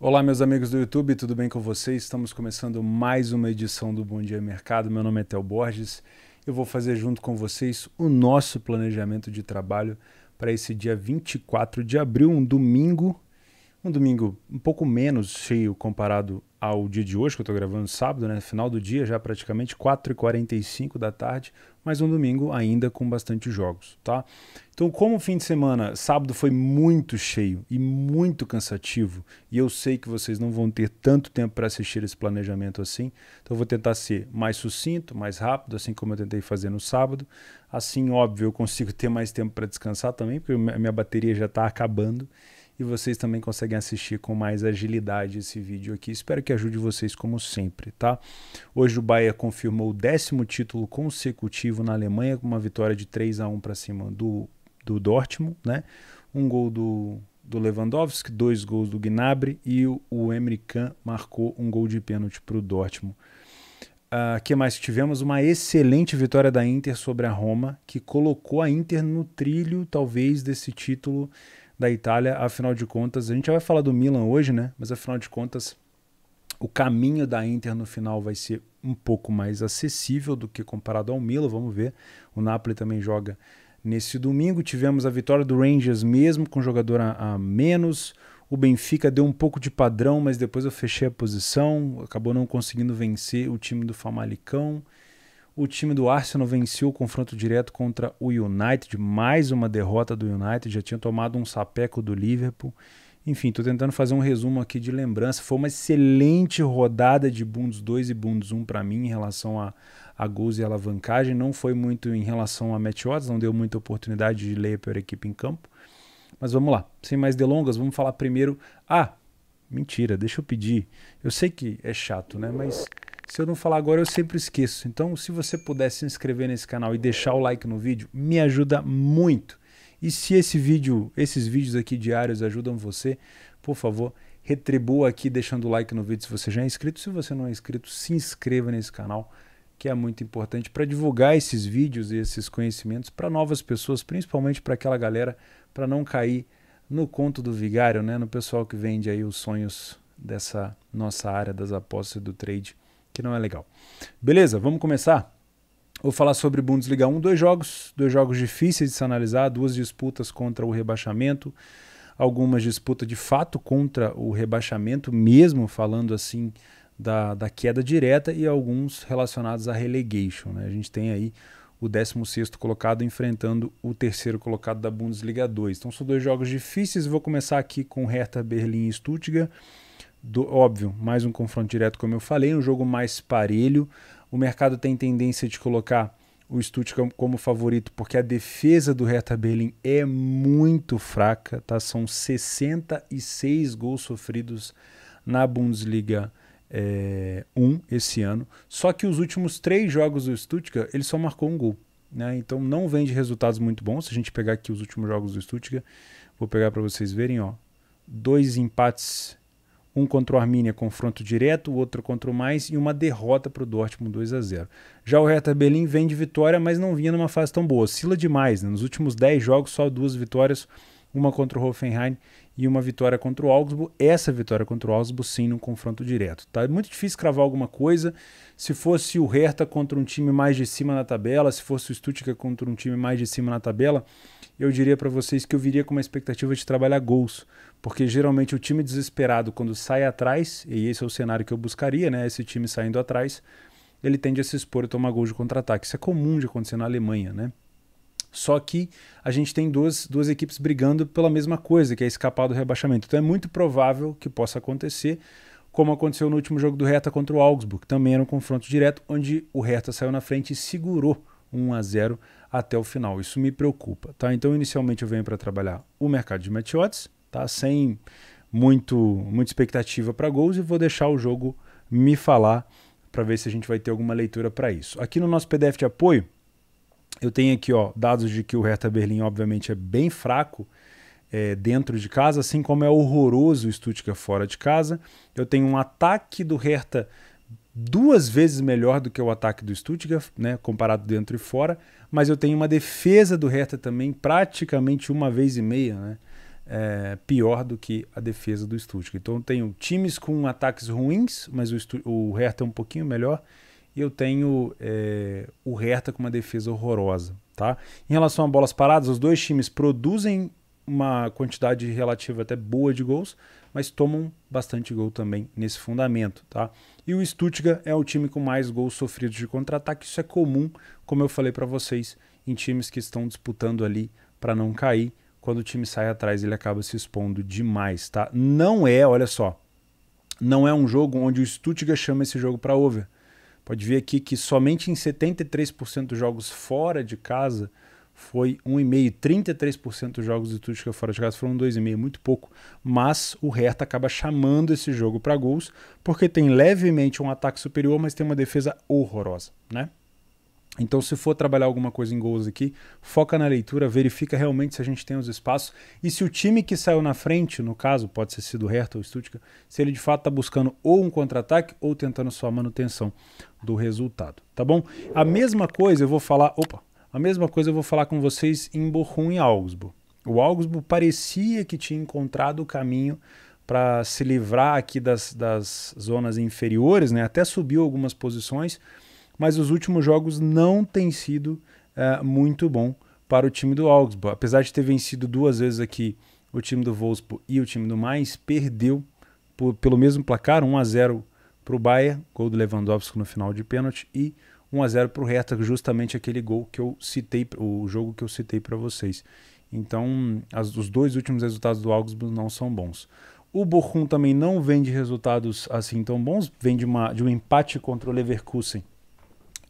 Olá, meus amigos do YouTube, tudo bem com vocês? Estamos começando mais uma edição do Bom Dia Mercado. Meu nome é Theo Borges. Eu vou fazer junto com vocês o nosso planejamento de trabalho para esse dia 24 de abril, um domingo um pouco menos cheio comparado ao dia de hoje, que eu estou gravando sábado, né? Final do dia, já praticamente 4h45 da tarde, mas um domingo ainda com bastante jogos, tá? Então, como o fim de semana, sábado foi muito cheio e muito cansativo, e eu sei que vocês não vão ter tanto tempo para assistir esse planejamento assim, então eu vou tentar ser mais sucinto, mais rápido, assim como eu tentei fazer no sábado. Assim, óbvio, eu consigo ter mais tempo para descansar também, porque a minha bateria já está acabando, e vocês também conseguem assistir com mais agilidade esse vídeo aqui. Espero que ajude vocês como sempre, tá? Hoje o Bayern confirmou o 10º título consecutivo na Alemanha, com uma vitória de 3-1 para cima do Dortmund, né? Um gol do Lewandowski, 2 gols do Gnabry, e o Emre Can marcou um gol de pênalti para o Dortmund. Que mais tivemos? Uma excelente vitória da Inter sobre a Roma, que colocou a Inter no trilho, talvez, desse título da Itália. Afinal de contas, a gente já vai falar do Milan hoje, né? Mas afinal de contas, o caminho da Inter no final vai ser um pouco mais acessível do que comparado ao Milan, vamos ver. O Napoli também joga nesse domingo. Tivemos a vitória do Rangers mesmo, com jogador a menos. O Benfica deu um pouco de padrão, mas depois eu fechei a posição, acabou não conseguindo vencer o time do Famalicão. O time do Arsenal venceu o confronto direto contra o United, mais uma derrota do United, já tinha tomado um sapeco do Liverpool. Enfim, estou tentando fazer um resumo aqui de lembrança. Foi uma excelente rodada de Bundes 2 e Bundes 1 para mim em relação a gols e alavancagem. Não foi muito em relação a match odds, não deu muita oportunidade de ler para a equipe em campo. Mas vamos lá, sem mais delongas, vamos falar primeiro... Mentira, deixa eu pedir. Eu sei que é chato, né? Mas se eu não falar agora, eu sempre esqueço. Então, se você puder se inscrever nesse canal e deixar o like no vídeo, me ajuda muito. E se esses vídeos aqui diários ajudam você, por favor, retribua aqui deixando o like no vídeo se você já é inscrito. Se você não é inscrito, se inscreva nesse canal, que é muito importante para divulgar esses vídeos e esses conhecimentos para novas pessoas, principalmente para aquela galera, para não cair no conto do vigário, né? No pessoal que vende aí os sonhos dessa nossa área das apostas e do trade, que não é legal. Beleza, vamos começar? Vou falar sobre Bundesliga 1, dois jogos difíceis de se analisar, duas disputas contra o rebaixamento, algumas disputas de fato contra o rebaixamento, mesmo falando assim da queda direta, e alguns relacionados à relegation, né? A gente tem aí o 16º colocado enfrentando o 3º colocado da Bundesliga 2. Então são dois jogos difíceis. Vou começar aqui com Hertha Berlim e Stuttgart. Óbvio, mais um confronto direto, como eu falei, um jogo mais parelho. O mercado tem tendência de colocar o Stuttgart como favorito, porque a defesa do Hertha Berlim é muito fraca, tá? São 66 gols sofridos na Bundesliga 1 esse ano. Só que os últimos 3 jogos do Stuttgart, ele só marcou um gol, né? Então não vem de resultados muito bons. Se a gente pegar aqui os últimos jogos do Stuttgart, vou pegar para vocês verem, ó. 2 empates, um contra o Arminia, confronto direto, o outro contra o Mainz, e uma derrota para o Dortmund 2-0. Já o Hertha Berlim vem de vitória, mas não vinha numa fase tão boa. Oscila demais, né? Nos últimos 10 jogos, só 2 vitórias, uma contra o Hoffenheim e uma vitória contra o Augsburg. Essa vitória contra o Augsburg, sim, no confronto direto. Tá? É muito difícil cravar alguma coisa. Se fosse o Hertha contra um time mais de cima na tabela, se fosse o Stuttgart contra um time mais de cima na tabela, eu diria para vocês que eu viria com uma expectativa de trabalhar gols, porque geralmente o time desesperado, quando sai atrás, e esse é o cenário que eu buscaria, né? Esse time saindo atrás, ele tende a se expor e tomar gols de contra-ataque. Isso é comum de acontecer na Alemanha, né? Só que a gente tem duas equipes brigando pela mesma coisa, que é escapar do rebaixamento. Então é muito provável que possa acontecer, como aconteceu no último jogo do Hertha contra o Augsburg, que também era um confronto direto, onde o Hertha saiu na frente e segurou 1-0 até o final. Isso me preocupa, tá? Então inicialmente eu venho para trabalhar o mercado de match odds, tá? Sem muita expectativa para gols, e vou deixar o jogo me falar para ver se a gente vai ter alguma leitura para isso. Aqui no nosso PDF de apoio, eu tenho aqui, ó, dados de que o Hertha Berlim obviamente é bem fraco dentro de casa, assim como é horroroso o Stuttgart fora de casa. Eu tenho um ataque do Hertha 2 vezes melhor do que o ataque do Stuttgart, né, comparado dentro e fora, mas eu tenho uma defesa do Hertha também praticamente 1,5 vezes, né, pior do que a defesa do Stuttgart. Então eu tenho times com ataques ruins, mas o Hertha é um pouquinho melhor, e eu tenho o Hertha com uma defesa horrorosa. Tá? Em relação a bolas paradas, os dois times produzem uma quantidade relativa até boa de gols, mas tomam bastante gol também nesse fundamento. Tá? E o Stuttgart é o time com mais gols sofridos de contra-ataque. Isso é comum, como eu falei para vocês, em times que estão disputando ali para não cair. Quando o time sai atrás, ele acaba se expondo demais. Tá? Não é, olha só, não é um jogo onde o Stuttgart chama esse jogo para over. Pode ver aqui que somente em 73% dos jogos fora de casa foi 1,5%, 33% dos jogos do Stuttgart fora de casa foram 2,5%, muito pouco. Mas o Hertha acaba chamando esse jogo para gols, porque tem levemente um ataque superior, mas tem uma defesa horrorosa, né? Então, se for trabalhar alguma coisa em gols aqui, foca na leitura, verifica realmente se a gente tem os espaços e se o time que saiu na frente, no caso, pode ter sido o Hertha ou o Stuttgart, se ele de fato está buscando ou um contra-ataque ou tentando só a manutenção do resultado, tá bom? A mesma coisa eu vou falar com vocês em Bochum e Augsburg. O Augsburg parecia que tinha encontrado o caminho para se livrar aqui das zonas inferiores, né? Até subiu algumas posições, mas os últimos jogos não têm sido muito bom para o time do Augsburg. Apesar de ter vencido 2 vezes aqui o time do Wolfsburg e o time do Mainz, perdeu pelo mesmo placar, 1-0 para o Bayern, gol do Lewandowski no final de pênalti, e 1-0 para o Hertha, justamente aquele gol que eu citei, o jogo que eu citei para vocês. Então, os 2 últimos resultados do Augsburg não são bons. O Bochum também não vem de resultados assim tão bons, vem de um empate contra o Leverkusen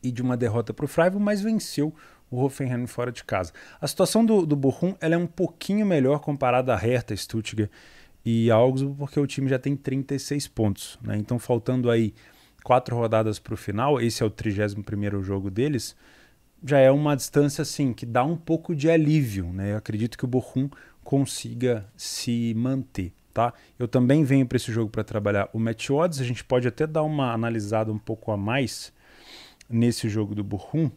e de uma derrota para o Freiburg, mas venceu o Hoffenheim fora de casa. A situação do Bochum ela é um pouquinho melhor comparada a Hertha, Stuttgart e Augsburg, porque o time já tem 36 pontos. Né? Então, faltando aí 4 rodadas para o final, esse é o 31º jogo deles, já é uma distância assim, que dá um pouco de alívio. Né? Eu acredito que o Bochum consiga se manter. Tá? Eu também venho para esse jogo para trabalhar o match odds, a gente pode até dar uma analisada um pouco a mais nesse jogo do Bochum.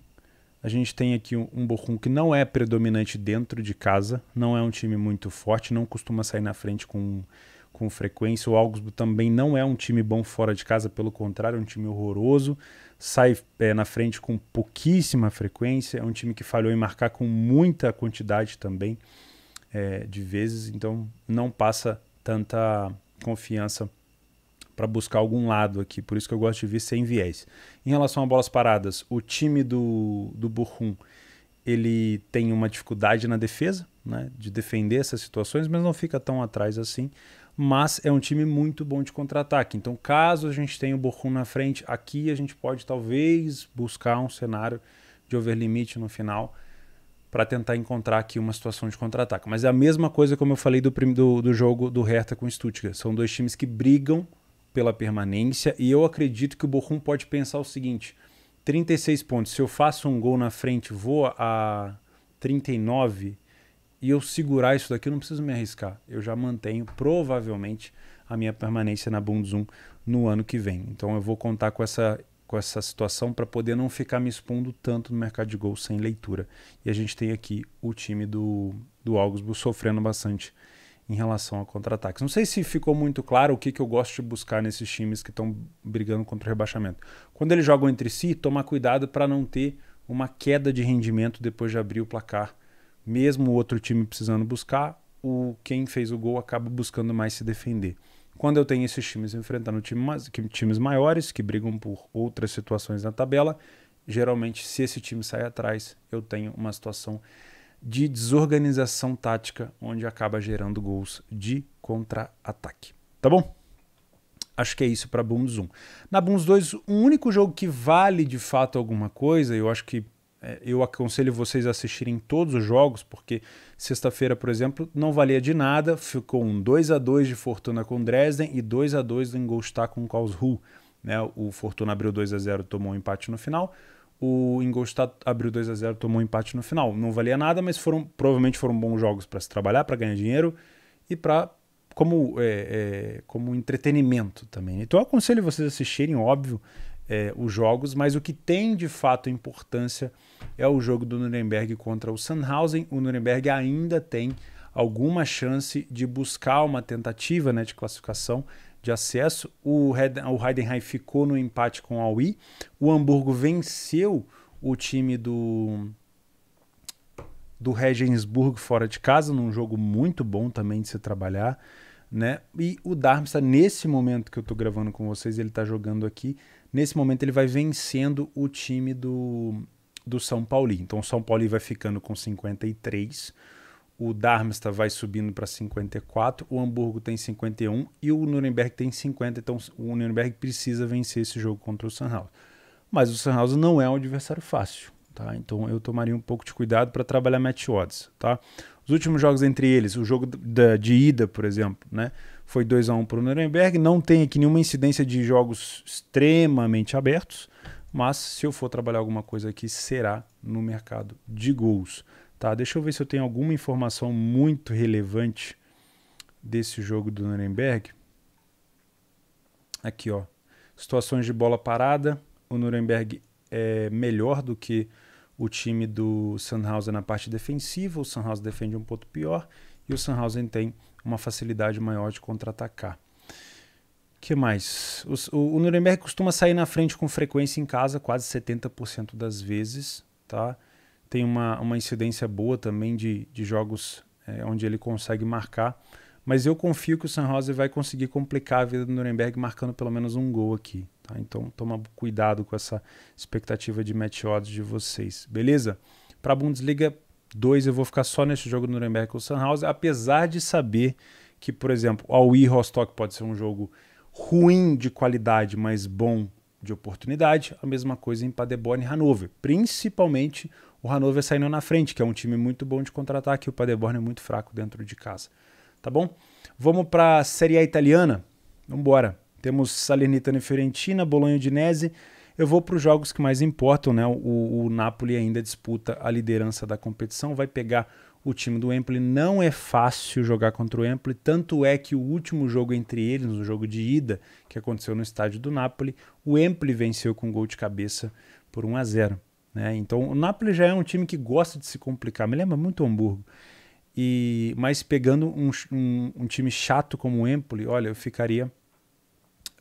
A gente tem aqui um Bochum que não é predominante dentro de casa, não é um time muito forte, não costuma sair na frente com frequência. O Augsburg também não é um time bom fora de casa, pelo contrário, é um time horroroso, sai na frente com pouquíssima frequência, é um time que falhou em marcar com muita quantidade também de vezes, então não passa tanta confiança para buscar algum lado aqui, por isso que eu gosto de vir sem viés. Em relação a bolas paradas, o time do Bochum, ele tem uma dificuldade na defesa, né, de defender essas situações, mas não fica tão atrás assim, mas é um time muito bom de contra-ataque. Então, caso a gente tenha o Bochum na frente, aqui a gente pode talvez buscar um cenário de overlimit no final para tentar encontrar aqui uma situação de contra-ataque. Mas é a mesma coisa como eu falei do jogo do Hertha com o Stuttgart. São 2 times que brigam pela permanência, e eu acredito que o Bochum pode pensar o seguinte: 36 pontos, se eu faço um gol na frente, vou a 39 e eu segurar isso daqui, eu não preciso me arriscar, eu já mantenho provavelmente a minha permanência na Bundes 1 no ano que vem. Então eu vou contar com essa situação para poder não ficar me expondo tanto no mercado de gols sem leitura. E a gente tem aqui o time do Augsburg sofrendo bastante em relação a contra-ataques. Não sei se ficou muito claro o que eu gosto de buscar nesses times que estão brigando contra o rebaixamento. Quando eles jogam entre si, tomar cuidado para não ter uma queda de rendimento depois de abrir o placar. Mesmo o outro time precisando buscar, quem fez o gol acaba buscando mais se defender. Quando eu tenho esses times enfrentando times maiores, que brigam por outras situações na tabela, geralmente, se esse time sai atrás, eu tenho uma situação de desorganização tática, onde acaba gerando gols de contra-ataque. Tá bom? Acho que é isso para a Bundes 1. Na Bundes 2, o único jogo que vale de fato alguma coisa, eu acho que eu aconselho vocês a assistirem todos os jogos, porque sexta-feira, por exemplo, não valia de nada, ficou um 2-2 de Fortuna com Dresden e 2-2 do Ingolstadt com Karlsruhe. Né? O Fortuna abriu 2-0, tomou um empate no final. O Ingolstadt abriu 2-0, tomou um empate no final. Não valia nada, mas provavelmente foram bons jogos para se trabalhar, para ganhar dinheiro e como entretenimento também. Então eu aconselho vocês a assistirem, óbvio, os jogos, mas o que tem de fato importância é o jogo do Nuremberg contra o Sandhausen. O Nuremberg ainda tem alguma chance de buscar uma tentativa, né, de classificação, de acesso. O Heidenheim ficou no empate com o Aue. O Hamburgo venceu o time do Regensburg fora de casa, num jogo muito bom também de se trabalhar, né? E o Darmstadt, nesse momento que eu estou gravando com vocês, ele está jogando aqui, nesse momento ele vai vencendo o time do São Paulo. Então o São Paulo vai ficando com 53, o Darmstadt vai subindo para 54, o Hamburgo tem 51 e o Nuremberg tem 50, então o Nuremberg precisa vencer esse jogo contra o Sandhausen. Mas o Sandhausen não é um adversário fácil, tá? Então eu tomaria um pouco de cuidado para trabalhar match odds, tá? Os últimos jogos entre eles, o jogo de ida, por exemplo, né, foi 2-1 para o Nuremberg. Não tem aqui nenhuma incidência de jogos extremamente abertos, mas se eu for trabalhar alguma coisa aqui, será no mercado de gols. Tá, deixa eu ver se eu tenho alguma informação muito relevante desse jogo do Nuremberg. Aqui, ó, situações de bola parada. O Nuremberg é melhor do que o time do Sandhausen na parte defensiva. O Sandhausen defende um pouco pior e o Sandhausen tem uma facilidade maior de contra-atacar. O que mais? O Nuremberg costuma sair na frente com frequência em casa, quase 70% das vezes, tá? Tem uma incidência boa também de jogos onde ele consegue marcar, mas eu confio que o Sandhausen vai conseguir complicar a vida do Nuremberg marcando pelo menos um gol aqui, tá? Então toma cuidado com essa expectativa de match odds de vocês, beleza? Para a Bundesliga 2 eu vou ficar só nesse jogo do Nuremberg com o Sandhausen, apesar de saber que, por exemplo, o Aue Rostock pode ser um jogo ruim de qualidade, mas bom de oportunidade. A mesma coisa em Paderborn e Hannover, principalmente o Hannover saindo na frente, que é um time muito bom de contra-ataque, e o Paderborn é muito fraco dentro de casa. Tá bom? Vamos para a Série A italiana? Vamos embora. Temos Salernitana e Fiorentina, Bolonha e Udinese. Eu vou para os jogos que mais importam, né? O Napoli ainda disputa a liderança da competição, vai pegar o time do Empoli. Não é fácil jogar contra o Empoli, tanto é que o último jogo entre eles, no jogo de ida, que aconteceu no estádio do Napoli, o Empoli venceu com gol de cabeça por 1-0. Né? Então o Napoli já é um time que gosta de se complicar, me lembra muito o Hamburgo. Mas pegando um time chato como o Empoli, olha, eu ficaria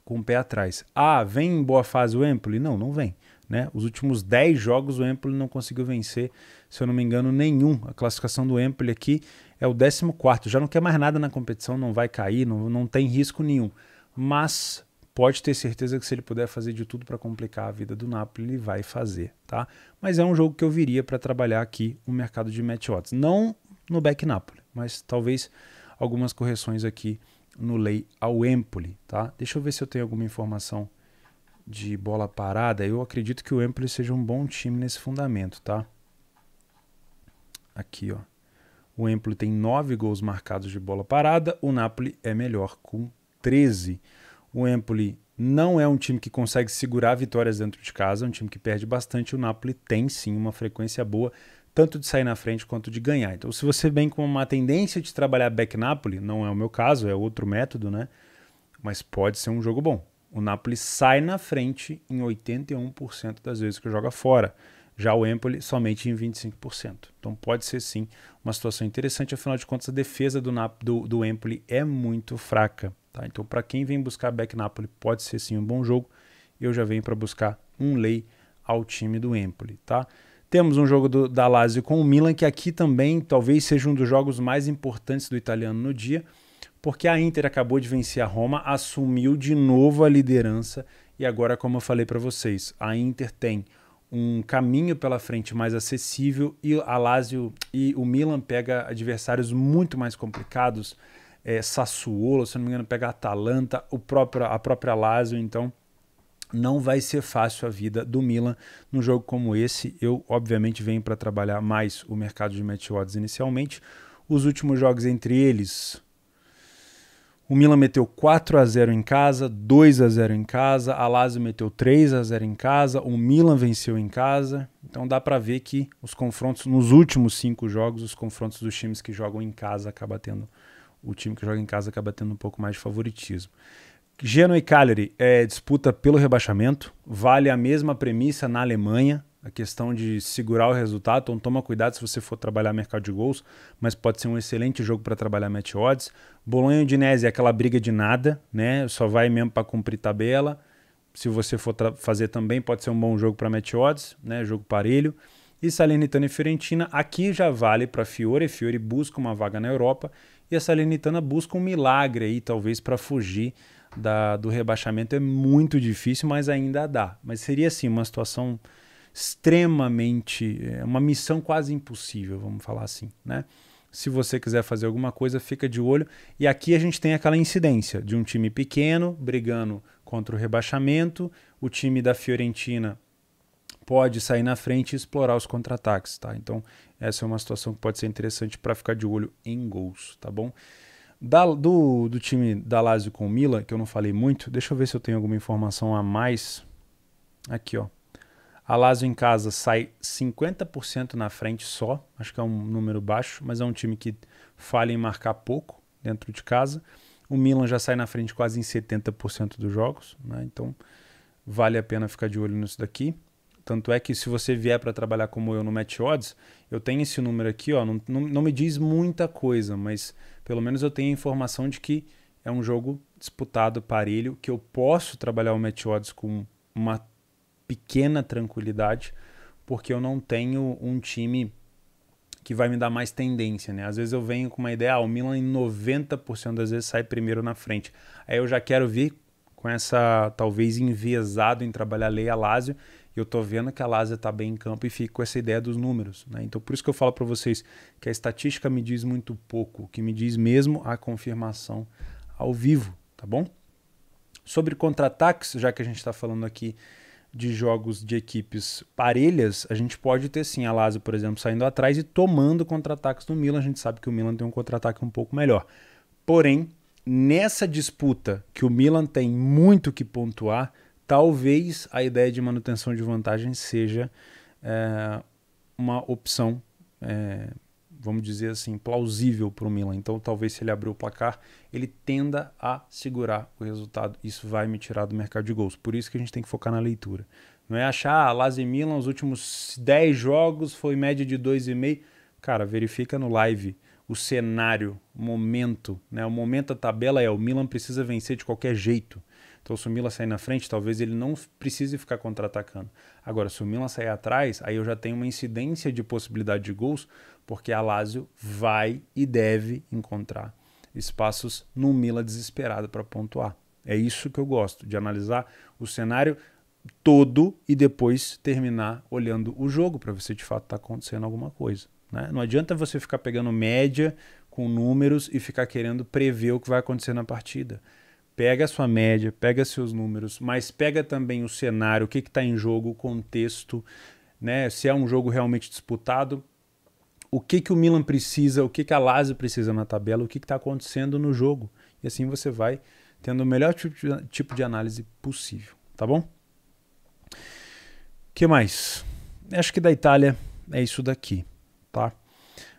com o pé atrás. Ah, vem em boa fase o Empoli? Não, não vem. Né? Os últimos 10 jogos o Empoli não conseguiu vencer, se eu não me engano, nenhum. A classificação do Empoli aqui é o 14º. Já não quer mais nada na competição, não vai cair, não tem risco nenhum. Mas pode ter certeza que se ele puder fazer de tudo para complicar a vida do Napoli, ele vai fazer. Tá? Mas é um jogo que eu viria para trabalhar aqui no mercado de match odds. Não no back Napoli, mas talvez algumas correções aqui no lei ao Empoli. Tá? Deixa eu ver se eu tenho alguma informação de bola parada. Eu acredito que o Empoli seja um bom time nesse fundamento, tá? Aqui, ó. O Empoli tem 9 gols marcados de bola parada, o Napoli é melhor com 13. O Empoli não é um time que consegue segurar vitórias dentro de casa, é um time que perde bastante. O Napoli tem sim uma frequência boa, tanto de sair na frente quanto de ganhar. Então, se você vem com uma tendência de trabalhar back Napoli, não é o meu caso, é outro método, né? Mas pode ser um jogo bom. O Napoli sai na frente em 81% das vezes que joga fora. Já o Empoli somente em 25%. Então pode ser sim uma situação interessante, afinal de contas a defesa do Empoli é muito fraca. Tá? Então para quem vem buscar back Napoli pode ser sim um bom jogo. Eu já venho para buscar um lei ao time do Empoli. Tá? Temos um jogo da Lazio com o Milan, que aqui também talvez seja um dos jogos mais importantes do italiano no dia, porque a Inter acabou de vencer a Roma, assumiu de novo a liderança e agora, como eu falei para vocês, a Inter tem um caminho pela frente mais acessível e a Lazio e o Milan pega adversários muito mais complicados, Sassuolo, se não me engano, pega a Atalanta, a própria Lazio, então não vai ser fácil a vida do Milan num jogo como esse. Eu, obviamente, venho para trabalhar mais o mercado de match odds inicialmente. Os últimos jogos entre eles, o Milan meteu 4-0 em casa, 2-0 em casa, a Lazio meteu 3-0 em casa, o Milan venceu em casa. Então dá para ver que os confrontos, nos últimos 5 jogos, os confrontos dos times que jogam em casa o time que joga em casa acaba tendo um pouco mais de favoritismo. Genoa e Cagliari disputa pelo rebaixamento, vale a mesma premissa na Alemanha, a questão de segurar o resultado, então toma cuidado se você for trabalhar mercado de gols, mas pode ser um excelente jogo para trabalhar match odds. Bolonha e Udinese é aquela briga de nada, né? Só vai mesmo para cumprir tabela. Se você for fazer também, pode ser um bom jogo para match odds, né? Jogo parelho. E Salernitana e Fiorentina, aqui já vale para Fiore. Fiore busca uma vaga na Europa e a Salernitana busca um milagre aí, talvez, para fugir do rebaixamento. É muito difícil, mas ainda dá. Mas seria, assim, uma situação extremamente... uma missão quase impossível, vamos falar assim, né? Se você quiser fazer alguma coisa, fica de olho. E aqui a gente tem aquela incidência de um time pequeno brigando contra o rebaixamento. O time da Fiorentina pode sair na frente e explorar os contra-ataques, tá? Então, essa é uma situação que pode ser interessante para ficar de olho em gols, tá bom? Do time da Lazio com o Milan, que eu não falei muito, deixa eu ver se eu tenho alguma informação a mais. Aqui, ó. A Lazio em casa sai 50% na frente só, acho que é um número baixo, mas é um time que falha em marcar pouco dentro de casa. O Milan já sai na frente quase em 70% dos jogos, né? Então vale a pena ficar de olho nisso daqui. Tanto é que se você vier para trabalhar como eu no Match Odds, eu tenho esse número aqui, ó, não me diz muita coisa, mas pelo menos eu tenho a informação de que é um jogo disputado, parelho, que eu posso trabalhar o Match Odds com uma pequena tranquilidade, porque eu não tenho um time que vai me dar mais tendência, né? Às vezes eu venho com uma ideia, o Milan em 90% das vezes sai primeiro na frente. Aí eu já quero vir com essa, talvez, enviesado em trabalhar a Lazio, e eu tô vendo que a Lazio tá bem em campo e fico com essa ideia dos números, né? Então por isso que eu falo para vocês que a estatística me diz muito pouco, o que me diz mesmo a confirmação ao vivo, tá bom? Sobre contra-ataques, já que a gente está falando aqui de jogos de equipes parelhas, a gente pode ter sim a Lazio, por exemplo, saindo atrás e tomando contra-ataques no Milan. A gente sabe que o Milan tem um contra-ataque um pouco melhor. Porém, nessa disputa que o Milan tem muito que pontuar, talvez a ideia de manutenção de vantagem seja uma opção, vamos dizer assim, plausível para o Milan. Então, talvez se ele abrir o placar, ele tenda a segurar o resultado. Isso vai me tirar do mercado de gols. Por isso que a gente tem que focar na leitura. Não é achar, Lazio e Milan, os últimos 10 jogos foi média de 2,5. Cara, verifica no live o cenário, o momento, né? O momento da tabela o Milan precisa vencer de qualquer jeito. Então, se o Milan sair na frente, talvez ele não precise ficar contra-atacando. Agora, se o Milan sair atrás, aí eu já tenho uma incidência de possibilidade de gols, porque a Lazio vai e deve encontrar espaços no Milan desesperado para pontuar. É isso que eu gosto, de analisar o cenário todo e depois terminar olhando o jogo para ver se de fato está acontecendo alguma coisa, né? Não adianta você ficar pegando média com números e ficar querendo prever o que vai acontecer na partida. Pega a sua média, pega seus números, mas pega também o cenário, o que está em jogo, o contexto, né? Se é um jogo realmente disputado, o que o Milan precisa, o que a Lazio precisa na tabela, o que está acontecendo no jogo. E assim você vai tendo o melhor tipo de análise possível, tá bom? O que mais? Acho que da Itália é isso daqui, tá?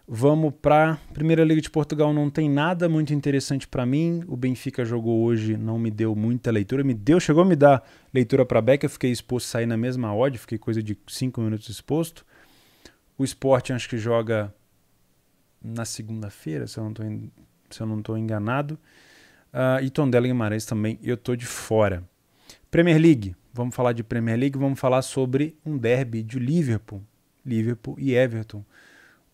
Vamos para a Primeira Liga de Portugal, não tem nada muito interessante para mim. O Benfica jogou hoje, não me deu muita leitura. Chegou a me dar leitura para Beck, eu fiquei exposto a sair na mesma odd, fiquei coisa de 5 minutos exposto. O Sporting acho que joga na segunda-feira, se eu não estou enganado. E Tondela e Guimarães também, eu estou de fora. Premier League, vamos falar de Premier League, vamos falar sobre um derby de Liverpool e Everton.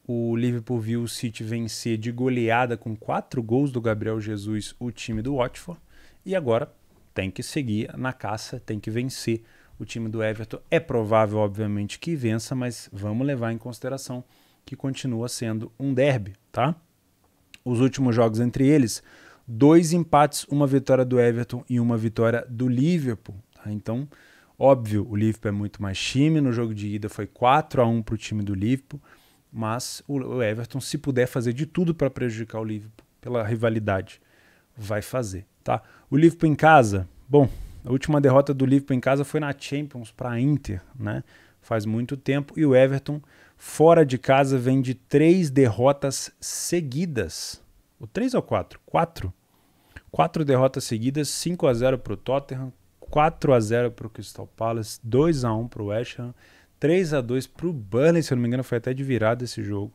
O Liverpool viu o City vencer de goleada com 4 gols do Gabriel Jesus, o time do Watford, e agora tem que seguir na caça, tem que vencer o time do Everton. É provável, obviamente, que vença, mas vamos levar em consideração que continua sendo um derby, tá? Os últimos jogos entre eles, 2 empates, uma vitória do Everton e uma vitória do Liverpool, tá? Então, óbvio, o Liverpool é muito mais time, no jogo de ida foi 4-1 para o time do Liverpool, mas o Everton, se puder fazer de tudo para prejudicar o Liverpool pela rivalidade, vai fazer, tá? O Liverpool em casa, bom, a última derrota do Liverpool em casa foi na Champions para a Inter, né? Faz muito tempo. E o Everton, fora de casa, vem de 3 derrotas seguidas. Ou 3 ou 4? 4. 4 derrotas seguidas, 5-0 para o Tottenham, 4-0 para o Crystal Palace, 2-1 para o West Ham, 3-2 para o Burnley, se eu não me engano foi até de virada esse jogo.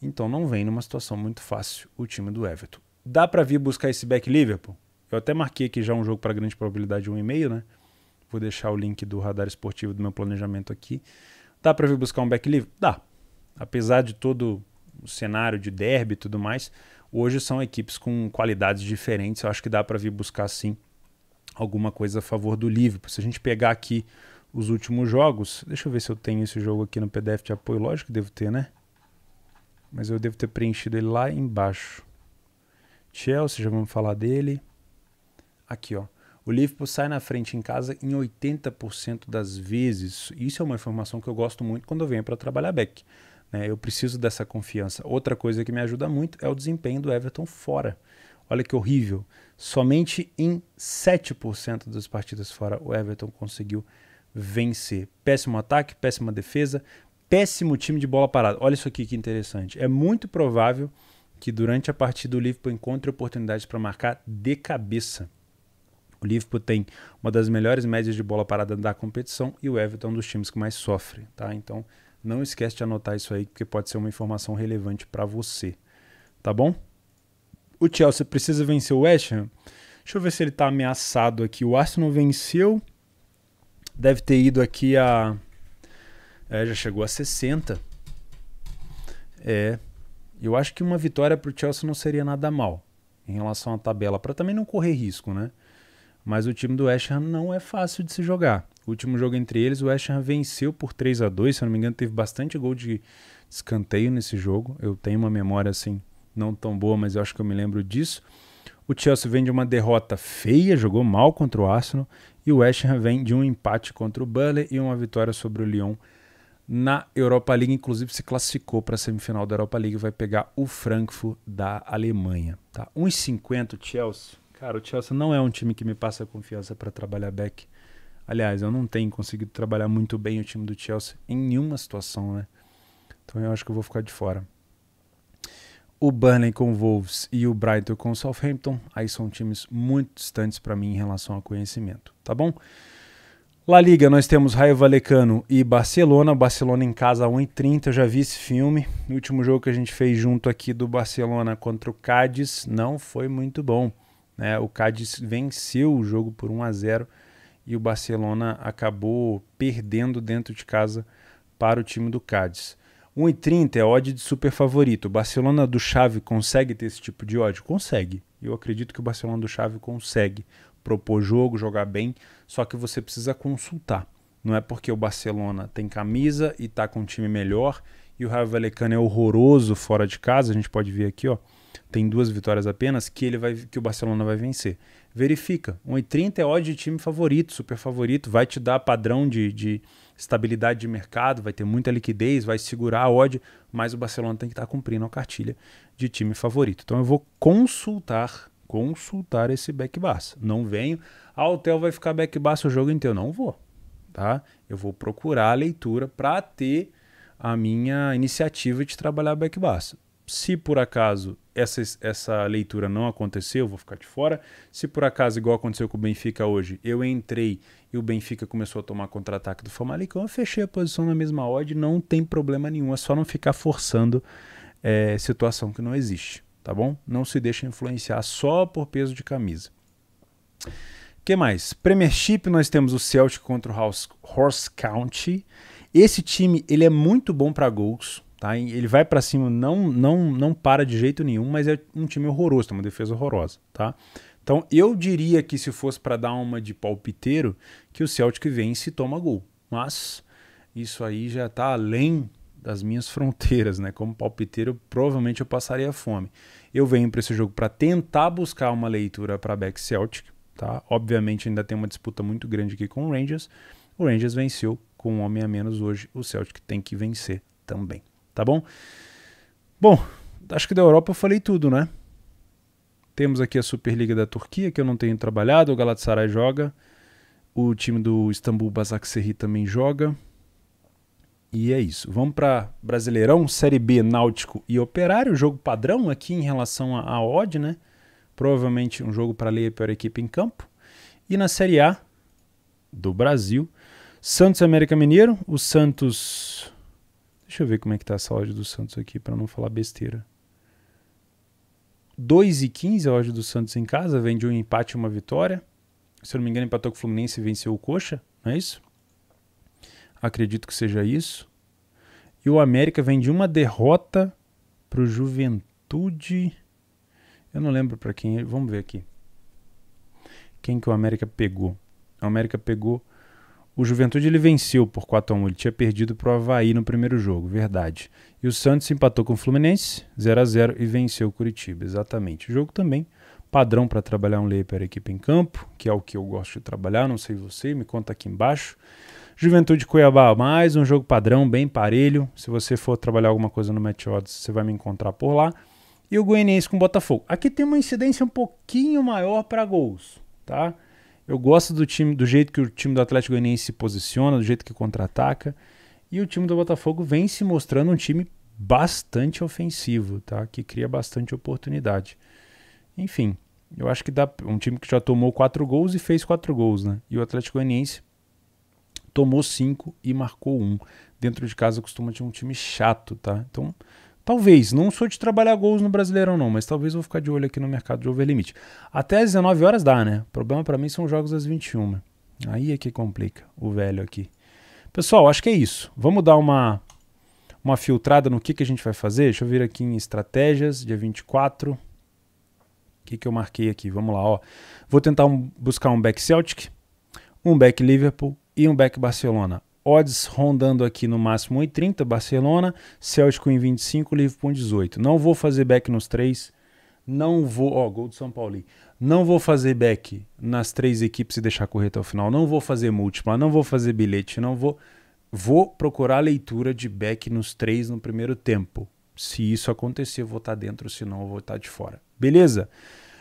Então não vem numa situação muito fácil o time do Everton. Dá para vir buscar esse back Liverpool? Eu até marquei aqui já um jogo para grande probabilidade 1,5, né? Vou deixar o link do radar esportivo do meu planejamento aqui. Dá para vir buscar um back Liverpool? Dá. Apesar de todo o cenário de derby e tudo mais, hoje são equipes com qualidades diferentes. Eu acho que dá para vir buscar sim alguma coisa a favor do Liverpool. Se a gente pegar aqui os últimos jogos, deixa eu ver se eu tenho esse jogo aqui no PDF de apoio, lógico que devo ter, né? Mas eu devo ter preenchido ele lá embaixo. Chelsea, já vamos falar dele. Aqui, ó. O Liverpool sai na frente em casa em 80% das vezes. Isso é uma informação que eu gosto muito quando eu venho para trabalhar back. Eu preciso dessa confiança. Outra coisa que me ajuda muito é o desempenho do Everton fora. Olha que horrível. Somente em 7% das partidas fora o Everton conseguiu vencer. Péssimo ataque, péssima defesa, péssimo time de bola parada. Olha isso aqui que interessante. É muito provável que durante a partida o Liverpool encontre oportunidades para marcar de cabeça. O Liverpool tem uma das melhores médias de bola parada da competição e o Everton é um dos times que mais sofre, tá? Então não esquece de anotar isso aí, porque pode ser uma informação relevante para você, tá bom? O Chelsea precisa vencer o West Ham. Deixa eu ver se ele está ameaçado aqui. O Arsenal venceu, deve ter ido aqui a... já chegou a 60. Eu acho que uma vitória para o Chelsea não seria nada mal em relação à tabela, para também não correr risco, né? Mas o time do West Ham não é fácil de se jogar. O último jogo entre eles, o West Ham venceu por 3-2, se eu não me engano teve bastante gol de escanteio nesse jogo. Eu tenho uma memória assim, não tão boa, mas eu acho que eu me lembro disso. O Chelsea vem de uma derrota feia, jogou mal contra o Arsenal, e o West Ham vem de um empate contra o Burnley e uma vitória sobre o Lyon na Europa League, inclusive se classificou para a semifinal da Europa League, vai pegar o Frankfurt da Alemanha. Tá? 1,50 o Chelsea. Cara, o Chelsea não é um time que me passa confiança para trabalhar back. Aliás, eu não tenho conseguido trabalhar muito bem o time do Chelsea em nenhuma situação, né? Então eu acho que eu vou ficar de fora. O Burnley com o Wolves e o Brighton com o Southampton, aí são times muito distantes para mim em relação ao conhecimento, tá bom? La Liga, nós temos Rayo Vallecano e Barcelona. Barcelona em casa 1,30, eu já vi esse filme. O último jogo que a gente fez junto aqui do Barcelona contra o Cádiz não foi muito bom. O Cádiz venceu o jogo por 1-0 e o Barcelona acabou perdendo dentro de casa para o time do Cádiz. 1,30 é odd de super favorito. O Barcelona do Xavi consegue ter esse tipo de odd? Consegue. Eu acredito que o Barcelona do Xavi consegue propor jogo, jogar bem, só que você precisa consultar. Não é porque o Barcelona tem camisa e está com um time melhor e o Rayo Vallecano é horroroso fora de casa, a gente pode ver aqui, ó, tem 2 vitórias apenas, que o Barcelona vai vencer. Verifica, 1,30 é odd de time favorito, super favorito, vai te dar padrão de estabilidade de mercado, vai ter muita liquidez, vai segurar a odd, mas o Barcelona tem que estar cumprindo a cartilha de time favorito. Então eu vou consultar esse back Barça. Não venho, o Theo vai ficar back Barça o jogo inteiro. Não vou, tá? Eu vou procurar a leitura para ter a minha iniciativa de trabalhar back Barça. Se por acaso essa leitura não aconteceu, eu vou ficar de fora. Se por acaso, igual aconteceu com o Benfica hoje, eu entrei e o Benfica começou a tomar contra-ataque do Famalicão, eu fechei a posição na mesma odd, não tem problema nenhum, é só não ficar forçando situação que não existe, tá bom? Não se deixa influenciar só por peso de camisa. O que mais? Premiership, nós temos o Celtic contra o Horse County. Esse time ele é muito bom para gols. Tá? Ele vai para cima, não para de jeito nenhum, mas é um time horroroso, tem uma defesa horrorosa. Tá? Então eu diria que se fosse para dar uma de palpiteiro, que o Celtic vence e toma gol. Mas isso aí já está além das minhas fronteiras, né? Como palpiteiro, provavelmente eu passaria fome. Eu venho para esse jogo para tentar buscar uma leitura para back Celtic. Tá? Obviamente ainda tem uma disputa muito grande aqui com o Rangers. O Rangers venceu com um homem a menos hoje, o Celtic tem que vencer também. Tá bom? Bom, acho que da Europa eu falei tudo, né? Temos aqui a Superliga da Turquia, que eu não tenho trabalhado, o Galatasaray joga, o time do Istambul Basaksehir também joga, e é isso. Vamos para Brasileirão, Série B, Náutico e Operário, jogo padrão aqui em relação à odd, né? Provavelmente um jogo para ler a pior equipe em campo. E na Série A do Brasil, Santos e América Mineiro. O Santos... Deixa eu ver como é que tá essa odd do Santos aqui, para não falar besteira. 2,15 a odd do Santos em casa, vem de um empate e uma vitória. Se eu não me engano, empatou com o Fluminense e venceu o Coxa, não é isso? Acredito que seja isso. E o América vem de uma derrota para o Juventude. Eu não lembro para quem. Vamos ver aqui. Quem que o América pegou? O América pegou... O Juventude ele venceu por 4-1. Ele tinha perdido para o Avaí no primeiro jogo, verdade. E o Santos empatou com o Fluminense, 0-0, e venceu o Curitiba, exatamente. O jogo também, padrão para trabalhar um lay para a equipe em campo, que é o que eu gosto de trabalhar, não sei você, me conta aqui embaixo. Juventude Cuiabá, mais um jogo padrão, bem parelho. Se você for trabalhar alguma coisa no Match Odds, você vai me encontrar por lá. E o Goianiense com o Botafogo. Aqui tem uma incidência um pouquinho maior para gols, tá? Eu gosto do time, do jeito que o time do Atlético Goianiense se posiciona, do jeito que contra-ataca. E o time do Botafogo vem se mostrando um time bastante ofensivo, tá? Que cria bastante oportunidade. Enfim, eu acho que dá um time que já tomou 4 gols e fez 4 gols, né? E o Atlético Goianiense tomou 5 e marcou 1. Dentro de casa costuma ter um time chato, tá? Então, talvez, não sou de trabalhar gols no Brasileirão não, mas talvez eu vou ficar de olho aqui no mercado de overlimit. Até às 19 horas dá, né? O problema para mim são jogos às 21. Aí é que complica o velho aqui. Pessoal, acho que é isso. Vamos dar uma filtrada no que a gente vai fazer. Deixa eu vir aqui em estratégias, dia 24. O que eu marquei aqui? Vamos lá, ó. Vou tentar buscar um back Celtic, um back Liverpool e um back Barcelona. Odds rondando aqui no máximo 1,30, Barcelona, Celtic em 25, Liverpool em 18. Não vou fazer back nos 3, não vou... Ó, gol do São Paulo. Não vou fazer back nas 3 equipes e deixar correr até o final. Não vou fazer múltipla, não vou fazer bilhete, não vou... Vou procurar a leitura de back nos 3 no primeiro tempo. Se isso acontecer, eu vou estar dentro, senão eu vou estar de fora. Beleza?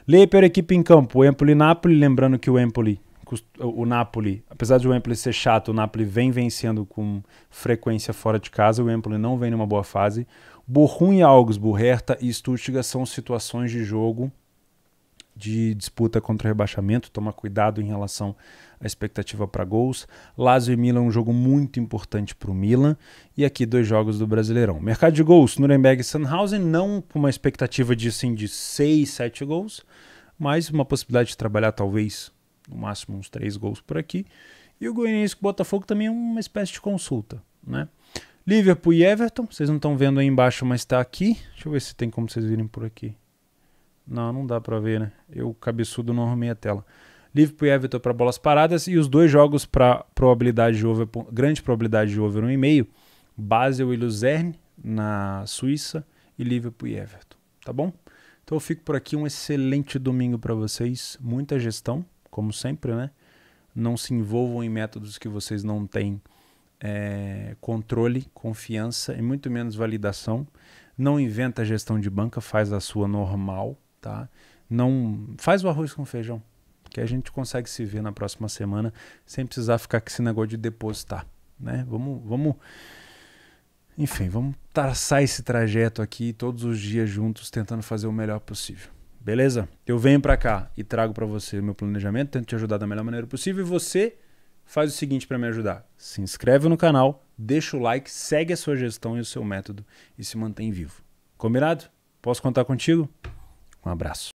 Leia pela equipe em campo, o Empoli-Napoli, lembrando que o Napoli, apesar de o Empoli ser chato, o Napoli vem vencendo com frequência fora de casa, o Empoli não vem numa boa fase. Bochum e Augsburg, Hertha e Stuttgart são situações de jogo de disputa contra o rebaixamento, toma cuidado em relação à expectativa para gols. Lazio e Milan é um jogo muito importante para o Milan. E aqui 2 jogos do Brasileirão. Mercado de gols, Nuremberg e Sandhausen, não com uma expectativa de 6, 7 gols, mas uma possibilidade de trabalhar talvez no máximo uns 3 gols por aqui. E o Goianiense com o Botafogo também é uma espécie de consulta, né? Liverpool e Everton, vocês não estão vendo aí embaixo, mas está aqui. Deixa eu ver se tem como vocês virem por aqui. Não dá para ver, né? Eu, cabeçudo, não arrumei a tela. Liverpool e Everton para bolas paradas e os 2 jogos para probabilidade de over, grande probabilidade de over 1,5. Basel e Luzerne na Suíça e Liverpool e Everton, tá bom? Então eu fico por aqui, um excelente domingo para vocês, muita gestão, como sempre, né? Não se envolvam em métodos que vocês não têm controle, confiança e muito menos validação. Não inventa gestão de banca, faz a sua normal, tá? Não faz o arroz com feijão, que a gente consegue se ver na próxima semana sem precisar ficar com esse negócio de depositar, né? Enfim, vamos traçar esse trajeto aqui todos os dias juntos, tentando fazer o melhor possível. Beleza? Eu venho para cá e trago para você o meu planejamento, tento te ajudar da melhor maneira possível e você faz o seguinte para me ajudar. Se inscreve no canal, deixa o like, segue a sua gestão e o seu método e se mantém vivo. Combinado? Posso contar contigo? Um abraço.